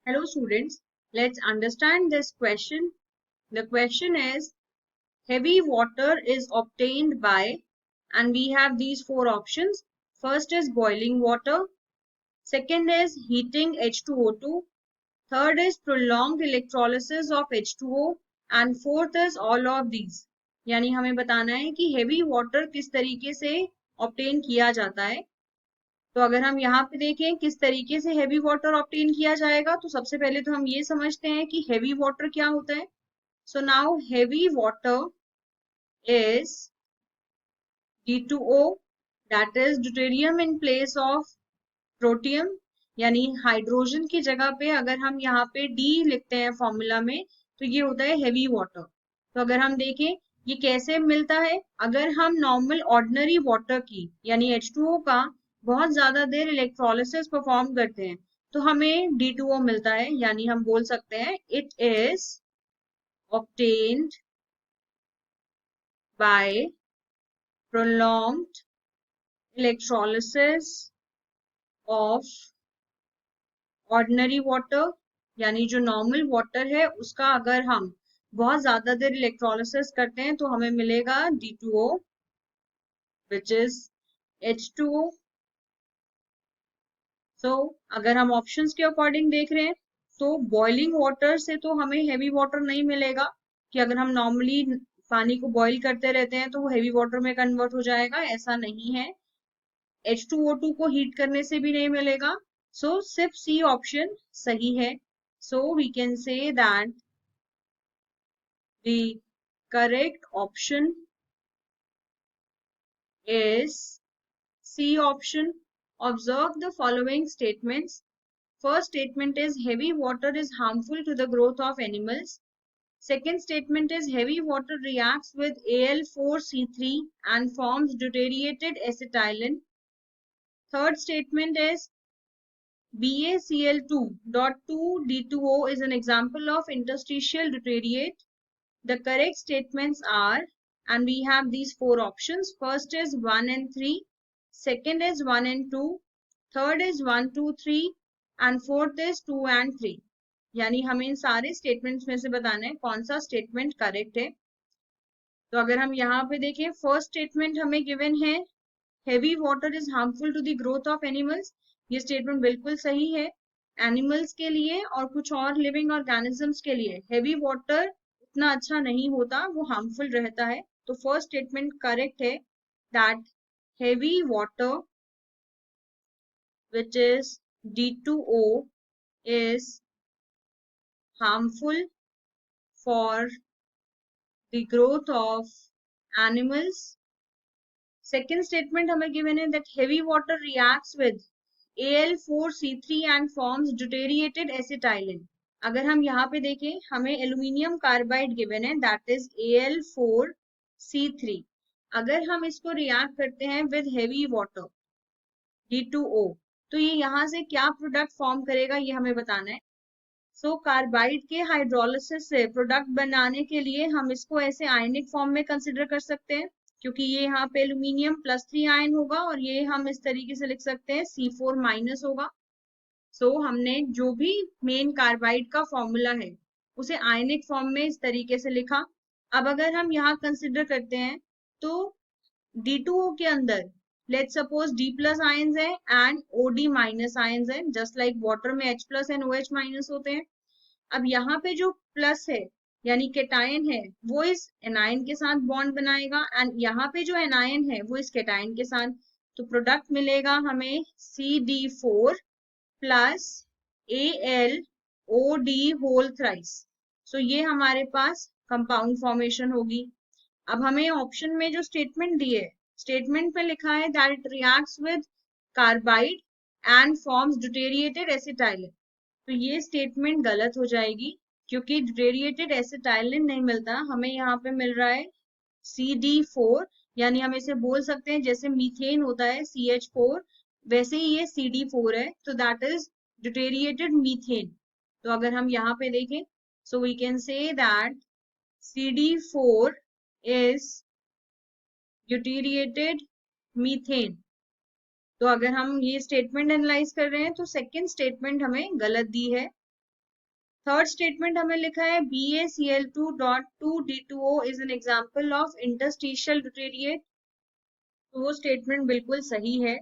Hello students, let's understand this question. The question is heavy water is obtained by, and we have these four options. First is boiling water, second is heating H2O2, third is prolonged electrolysis of H2O and fourth is all of these. यानी हमें बताना है कि heavy water किस तरीके से obtain किया जाता है। तो अगर हम यहाँ पे देखें किस तरीके से हेवी वाटर ऑब्टेन किया जाएगा, तो सबसे पहले तो हम ये समझते हैं कि हेवी वाटर क्या होता है। So now heavy water is D2O, that is deuterium in place of protium, यानी हाइड्रोजन की जगह पे अगर हम यहाँ पे D लिखते हैं फॉर्मूला में, तो ये होता है हेवी वाटर। तो अगर हम देखें ये कैसे मिलता है, अगर हम नॉर्मल ऑर्डिनरी वाटर की यानी H2O का बहुत ज्यादा देर इलेक्ट्रोलिसिस परफॉर्म करते हैं तो हमें D2O मिलता है, यानी हम बोल सकते हैं it is obtained by prolonged electrolysis of ordinary water, यानी जो नॉर्मल वाटर है उसका अगर हम बहुत ज्यादा देर इलेक्ट्रोलिसिस करते हैं तो हमें मिलेगा D2O which is H2O। सो अगर हम ऑप्शंस के अकॉर्डिंग देख रहे हैं तो बॉइलिंग वाटर से तो हमें हेवी वाटर नहीं मिलेगा, कि अगर हम नॉर्मली पानी को बॉईल करते रहते हैं तो वो हेवी वाटर में कन्वर्ट हो जाएगा, ऐसा नहीं है। H2O2 को हीट करने से भी नहीं मिलेगा, सो सिर्फ सी ऑप्शन सही है। So we can say that the correct option is C option. Observe the following statements. First statement is heavy water is harmful to the growth of animals. Second statement is heavy water reacts with Al4C3 and forms deuterated acetylene. Third statement is BaCl2.2D2O is an example of interstitial deuteriate. The correct statements are, and we have these four options. First is 1 and 3, second is 1 and 2, third is 1, 2, 3 and fourth is 2 and 3। यानी हमें इन सारे statements में से बताना है कौन सा statement correct है। तो अगर हम यहाँ पे देखें, फर्स्ट स्टेटमेंट हमें गिवन है heavy water is harmful to the growth of animals, ये स्टेटमेंट बिल्कुल सही है। एनिमल्स के लिए और कुछ और लिविंग ऑर्गेनिजम्स के लिए हेवी वाटर उतना अच्छा नहीं होता, वो हार्मफुल रहता है। तो फर्स्ट स्टेटमेंट करेक्ट है that heavy water which is D2O is harmful for the growth of animals। Second statement हमें given है that heavy water reacts with Al4C3 and forms deuterated acetylene। अगर हम यहाँ पे देखें हमें एल्यूमिनियम कार्बाइड गिवन है दैट इज Al4C3। अगर हम इसको रिएक्ट करते हैं विद हेवी वाटर D2O तो ये यहाँ से क्या प्रोडक्ट फॉर्म करेगा ये हमें बताना है। सो कार्बाइड के हाइड्रोलिसिस से प्रोडक्ट बनाने के लिए हम इसको ऐसे आयनिक फॉर्म में कंसिडर कर सकते हैं, क्योंकि ये यहाँ पे एल्यूमिनियम +3 आयन होगा और ये हम इस तरीके से लिख सकते हैं C4- होगा। सो हमने जो भी मेन कार्बाइड का फॉर्मूला है उसे आयनिक फॉर्म में इस तरीके से लिखा। अब अगर हम यहाँ कंसिडर करते हैं तो D2O के अंदर लेट्स सपोज D+ आयंस है एंड OD- आयंस है, जस्ट लाइक वाटर में H+ एंड OH- होते हैं। अब यहाँ पे जो प्लस है यानी केटायन है वो इस एनायन के साथ बॉन्ड बनाएगा एंड यहाँ पे जो एनायन है वो इस केटायन के साथ, तो प्रोडक्ट मिलेगा हमें CD4 plus AlOD whole thrice. So ये हमारे पास कंपाउंड फॉर्मेशन होगी। अब हमें ऑप्शन में जो स्टेटमेंट दी है, स्टेटमेंट पे लिखा है that it reacts with carbide and forms deuteriated acetylene, तो ये स्टेटमेंट गलत हो जाएगी क्योंकि ड्यूटेरिएटेड एसिटाइलिन नहीं मिलता, हमें यहाँ पे मिल रहा है CD4, यानी हम इसे बोल सकते हैं जैसे मीथेन होता है CH4 वैसे ही ये CD4 है, तो दैट इज ड्यूटेरिएटेड मीथेन। तो अगर हम यहाँ पे देखें so we can say that CD4 is deuterated methane। तो अगर हम ये स्टेटमेंट एनालाइज कर रहे हैं तो सेकंड स्टेटमेंट हमें गलत दी है। थर्ड स्टेटमेंट हमें लिखा है BaCl2.2D2O is an example of interstitial deuteriate. तो वो स्टेटमेंट बिल्कुल सही है,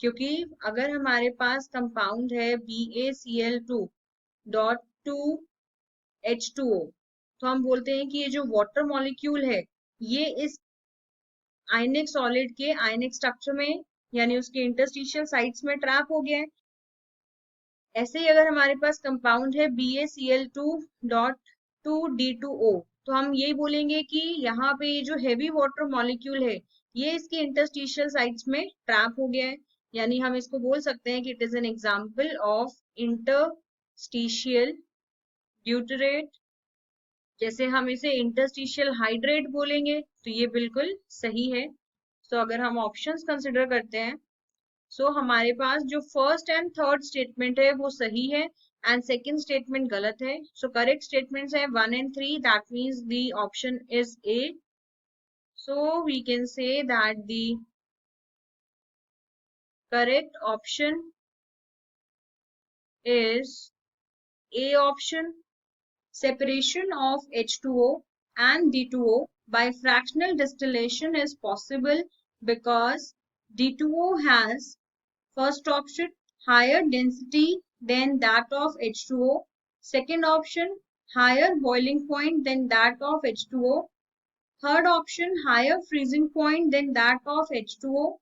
क्योंकि अगर हमारे पास कंपाउंड है BaCl2.2H2O, तो हम बोलते हैं कि ये जो वाटर मॉलिक्यूल है ये इस आयनिक सॉलिड के आयनिक स्ट्रक्चर में यानी उसके इंटरस्टिशियल साइट्स में ट्रैप हो गया है। ऐसे ही अगर हमारे पास कंपाउंड है BaCl2.2D2O, तो हम यही बोलेंगे कि यहाँ पे ये जो हेवी वाटर मॉलिक्यूल है ये इसके इंटरस्टिशियल साइट्स में ट्रैप हो गया है, यानी हम इसको बोल सकते हैं कि it is an example of interstitial deuterate. जैसे हम इसे इंटरस्टिशियल हाइड्रेट बोलेंगे, तो ये बिल्कुल सही है। तो अगर हम ऑप्शंस कंसिडर करते हैं, सो हमारे पास जो फर्स्ट एंड थर्ड स्टेटमेंट है वो सही है एंड सेकंड स्टेटमेंट गलत है। सो करेक्ट स्टेटमेंट्स है 1 and 3, that means the option is A. So we can say that the correct option is A option. Separation of H2O and D2O by fractional distillation is possible because D2O has, first option, higher density than that of H2O. Second option, higher boiling point than that of H2O. Third option, higher freezing point than that of H2O.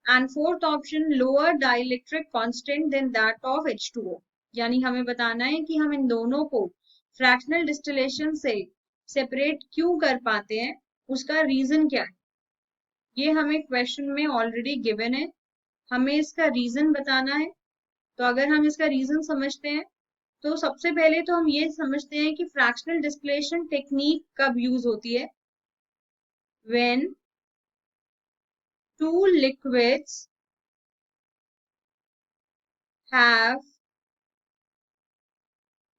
And fourth option, lower dielectric constant than that of H2O. यानी हमें बताना है कि हम इन दोनों को fractional distillation से separate क्यों कर पाते हैं, उसका रीजन क्या है। ये हमें क्वेश्चन में ऑलरेडी गिवन है, हमें इसका रीजन बताना है। तो अगर हम इसका रीजन समझते हैं, तो सबसे पहले तो हम ये समझते हैं कि फ्रैक्शनल डिस्टिलेशन टेक्निक कब यूज होती है। When two liquids have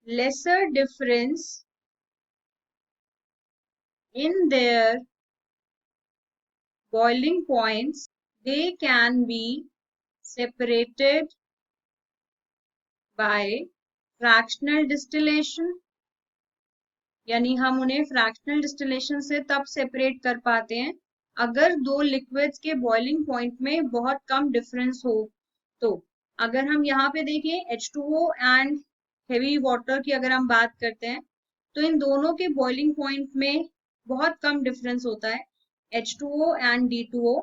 lesser difference in their boiling points, they can be separated by fractional distillation। यानी हम उन्हें फ्रैक्शनल डिस्टिलेशन से तब सेपरेट कर पाते हैं अगर दो लिक्विड्स के बॉइलिंग पॉइंट में बहुत कम डिफरेंस हो। तो अगर हम यहाँ पे देखें H2O एंड हेवी वाटर की अगर हम बात करते हैं, तो इन दोनों के बॉइलिंग पॉइंट में बहुत कम डिफरेंस होता है, H2O and D2O।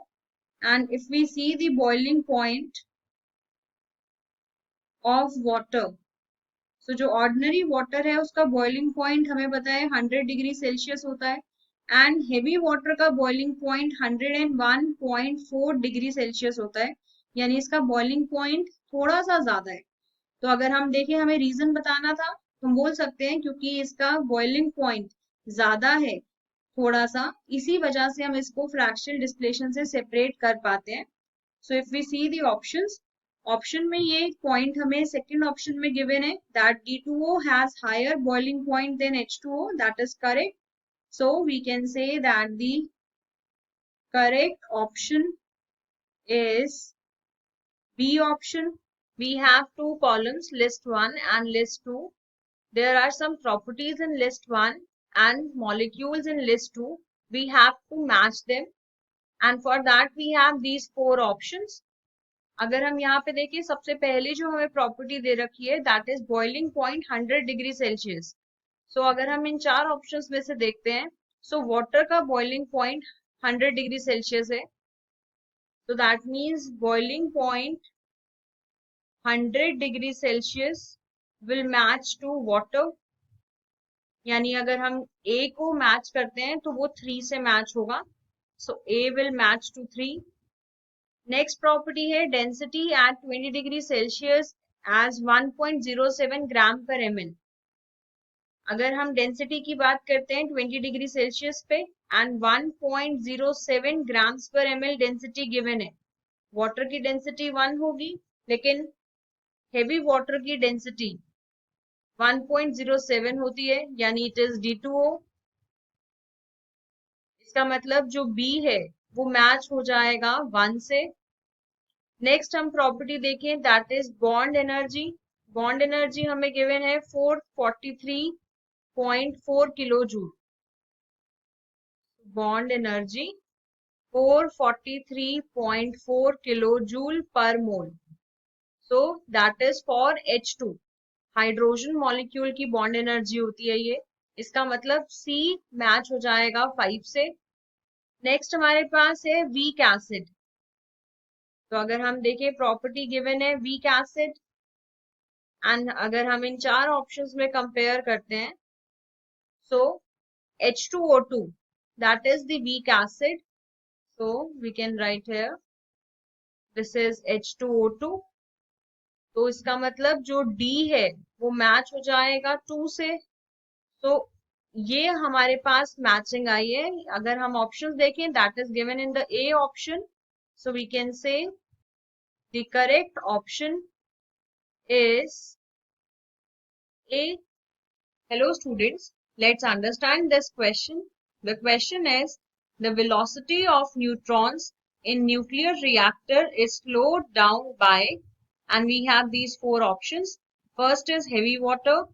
and if we see the boiling point of water, so जो ऑर्डिनरी वाटर है उसका बॉइलिंग पॉइंट हमें पता है 100 डिग्री सेल्सियस होता है एंड हेवी वाटर का बॉइलिंग पॉइंट 101.4 डिग्री सेल्सियस होता है, यानी इसका बॉइलिंग पॉइंट थोड़ा सा ज्यादा है। तो अगर हम देखें हमें रीजन बताना था, तो हम बोल सकते हैं क्योंकि इसका बॉइलिंग पॉइंट ज्यादा है थोड़ा सा, इसी वजह से हम इसको फ्रैक्शनल डिस्टिलेशन से सेपरेट कर पाते हैं। So if we see the options, option में ये पॉइंट हमें सेकंड ऑप्शन में गिवन है that D2O has higher boiling point than H2O, that is correct। so we can say that the correct option is B option। we have two columns, list 1 and list 2। there are some properties in list 1 and molecules in list 2, we have to match them and for that we have these four options। अगर हम यहाँ पे देखें, सबसे पहले जो हमें property दे रखी है that is boiling point 100 degree Celsius. So अगर हम इन चार ऑप्शंस में से देखते हैं, सो वाटर का बॉइलिंग पॉइंट 100 डिग्री सेल्सियस है, तो that means boiling point 100 degree Celsius will match to water. यानी अगर हम ए को मैच करते हैं तो वो 3 से मैच होगा, so A will match to 3। Next property है density at 20 degree Celsius as 1.07 gram पर ml। अगर हम डेंसिटी की बात करते हैं 20 डिग्री सेल्सियस पे एंड 1.07 ग्राम्स पर ml डेंसिटी गिवन है, वाटर की डेंसिटी 1 होगी लेकिन हेवी वाटर की डेंसिटी 1.07 होती है, यानी इट इज D2O। इसका मतलब जो B है वो मैच हो जाएगा 1 से। नेक्स्ट हम प्रॉपर्टी देखें that is bond energy. Bond energy हमें गिवन है 443.4 kilo joule. Bond energy 443.4 kilojoule per mole. So that is for H2. Hydrogen molecule की बॉन्ड एनर्जी होती है ये. इसका मतलब C मैच हो जाएगा 5 से. नेक्स्ट हमारे पास है वीक एसिड. तो अगर हम देखें प्रॉपर्टी गिवन है वीक एसिड एंड अगर हम इन चार ऑप्शंस में कंपेयर करते हैं, so H2O2 that is the weak acid. So we can write here this is H2O2. तो इसका मतलब जो D है वो मैच हो जाएगा 2 से. तो ये हमारे पास मैचिंग आई है. अगर हम ऑप्शंस देखें that is given in the A option. So we can say the correct option is A. Hello students, let's understand this question. The question is, the velocity of neutrons in nuclear reactor is slowed down by, and we have these four options. First is heavy water,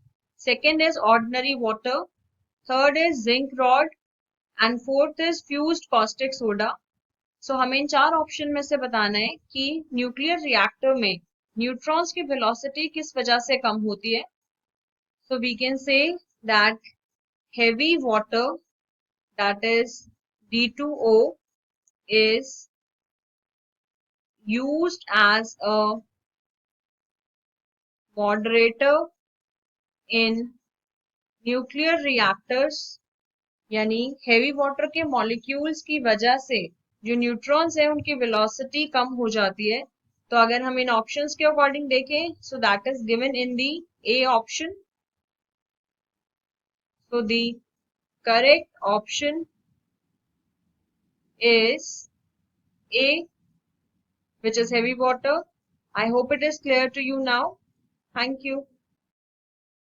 second is ordinary water, third is zinc rod, and fourth is fused caustic soda. So हमें इन चार option में से बताना है कि nuclear reactor में neutrons की velocity किस वजह से कम होती है. So we can say that heavy water, that is D2O, is used as a moderator in nuclear reactors. यानी heavy water के molecules की वजह से जो न्यूट्रॉन्स है उनकी वेलोसिटी कम हो जाती है. तो अगर हम इन ऑप्शंस के अकॉर्डिंग देखें, so that is given in the A option. So the correct option is A, which is heavy water. I hope it is clear to you now. Thank you.